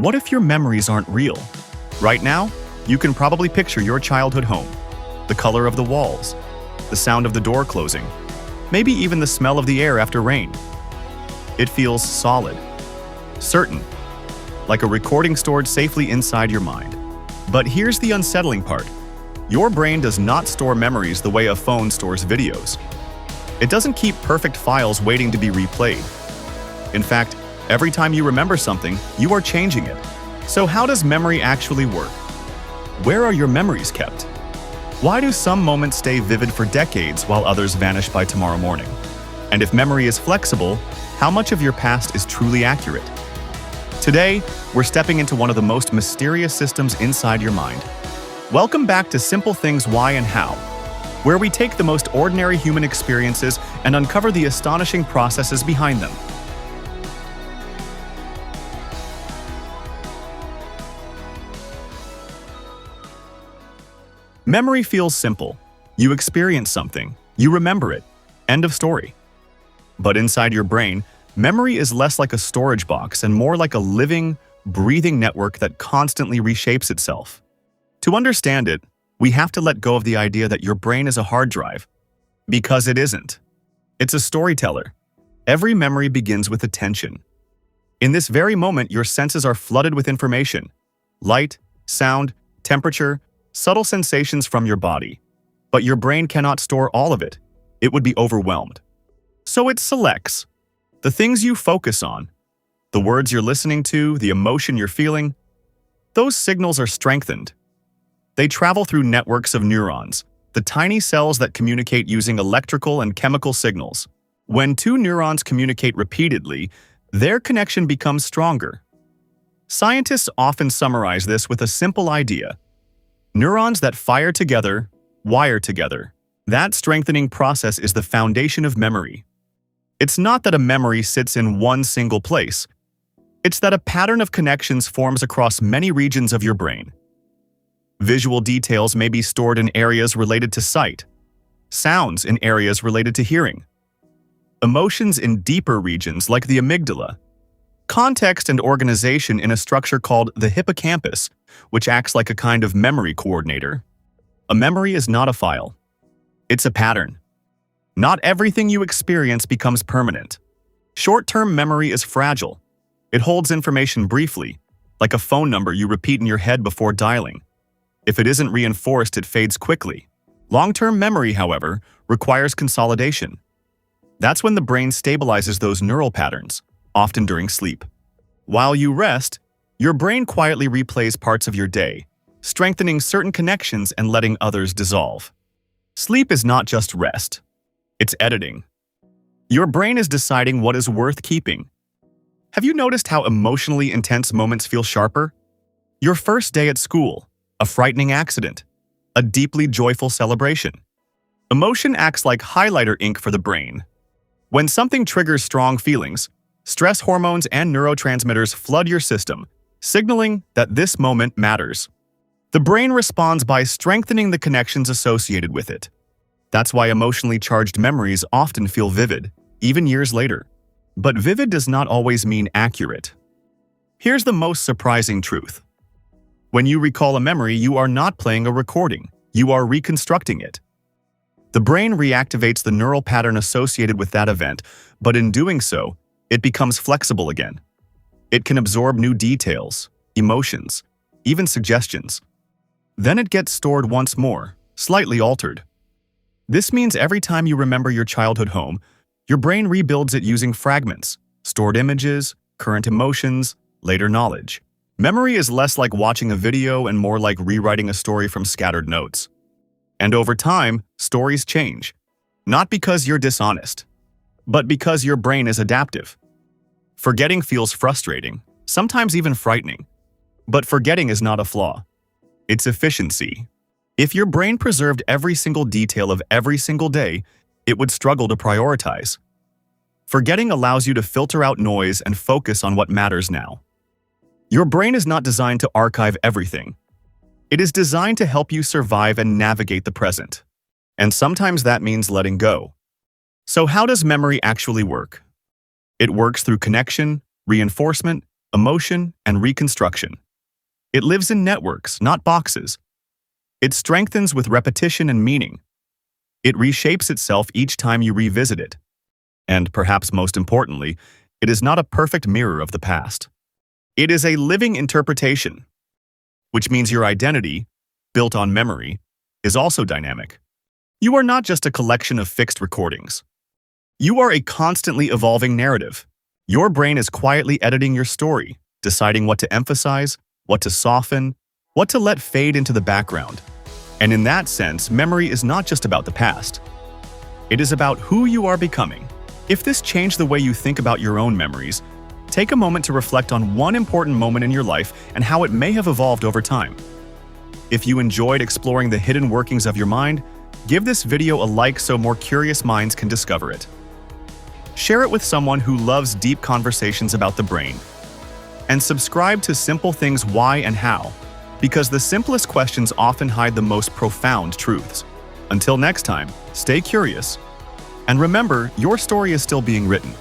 What if your memories aren't real? Right now, you can probably picture your childhood home, the color of the walls, the sound of the door closing, maybe even the smell of the air after rain. It feels solid, certain, like a recording stored safely inside your mind. But here's the unsettling part. Your brain does not store memories the way a phone stores videos. It doesn't keep perfect files waiting to be replayed. In fact, every time you remember something, you are changing it. So how does memory actually work? Where are your memories kept? Why do some moments stay vivid for decades while others vanish by tomorrow morning? And if memory is flexible, how much of your past is truly accurate? Today, we're stepping into one of the most mysterious systems inside your mind. Welcome back to Simple Things Why and How, where we take the most ordinary human experiences and uncover the astonishing processes behind them. Memory feels simple. You experience something, you remember it. End of story. But inside your brain, memory is less like a storage box and more like a living, breathing network that constantly reshapes itself. To understand it, we have to let go of the idea that your brain is a hard drive. Because it isn't. It's a storyteller. Every memory begins with attention. In this very moment, your senses are flooded with information. Light, sound, temperature, subtle sensations from your body. But your brain cannot store all of it. It would be overwhelmed. So it selects the things you focus on, the words you're listening to, the emotion you're feeling. Those signals are strengthened. They travel through networks of neurons, the tiny cells that communicate using electrical and chemical signals. When two neurons communicate repeatedly, their connection becomes stronger. Scientists often summarize this with a simple idea. Neurons that fire together, wire together. That strengthening process is the foundation of memory. It's not that a memory sits in one single place. It's that a pattern of connections forms across many regions of your brain. Visual details may be stored in areas related to sight, sounds in areas related to hearing, emotions in deeper regions like the amygdala, context and organization in a structure called the hippocampus, which acts like a kind of memory coordinator. A memory is not a file. It's a pattern. Not everything you experience becomes permanent. Short-term memory is fragile. It holds information briefly, like a phone number you repeat in your head before dialing. If it isn't reinforced, it fades quickly. Long-term memory, however, requires consolidation. That's when the brain stabilizes those neural patterns, often during sleep. While you rest, your brain quietly replays parts of your day, strengthening certain connections and letting others dissolve. Sleep is not just rest. It's editing. Your brain is deciding what is worth keeping. Have you noticed how emotionally intense moments feel sharper? Your first day at school, a frightening accident, a deeply joyful celebration. Emotion acts like highlighter ink for the brain. When something triggers strong feelings, stress hormones and neurotransmitters flood your system, signaling that this moment matters. The brain responds by strengthening the connections associated with it. That's why emotionally charged memories often feel vivid, even years later. But vivid does not always mean accurate. Here's the most surprising truth. When you recall a memory, you are not playing a recording. You are reconstructing it. The brain reactivates the neural pattern associated with that event, but in doing so, it becomes flexible again. It can absorb new details, emotions, even suggestions. Then it gets stored once more, slightly altered. This means every time you remember your childhood home, your brain rebuilds it using fragments, stored images, current emotions, later knowledge. Memory is less like watching a video and more like rewriting a story from scattered notes. And over time, stories change. Not because you're dishonest, but because your brain is adaptive. Forgetting feels frustrating, sometimes even frightening. But forgetting is not a flaw. It's efficiency. If your brain preserved every single detail of every single day, it would struggle to prioritize. Forgetting allows you to filter out noise and focus on what matters now. Your brain is not designed to archive everything. It is designed to help you survive and navigate the present. And sometimes that means letting go. So how does memory actually work? It works through connection, reinforcement, emotion, and reconstruction. It lives in networks, not boxes. It strengthens with repetition and meaning. It reshapes itself each time you revisit it. And perhaps most importantly, it is not a perfect mirror of the past. It is a living interpretation, which means your identity, built on memory, is also dynamic. You are not just a collection of fixed recordings. You are a constantly evolving narrative. Your brain is quietly editing your story, deciding what to emphasize, what to soften, what to let fade into the background. And in that sense, memory is not just about the past. It is about who you are becoming. If this changed the way you think about your own memories, take a moment to reflect on one important moment in your life and how it may have evolved over time. If you enjoyed exploring the hidden workings of your mind, give this video a like so more curious minds can discover it. Share it with someone who loves deep conversations about the brain. And subscribe to Simple Things Why and How, because the simplest questions often hide the most profound truths. Until next time, stay curious. And remember, your story is still being written.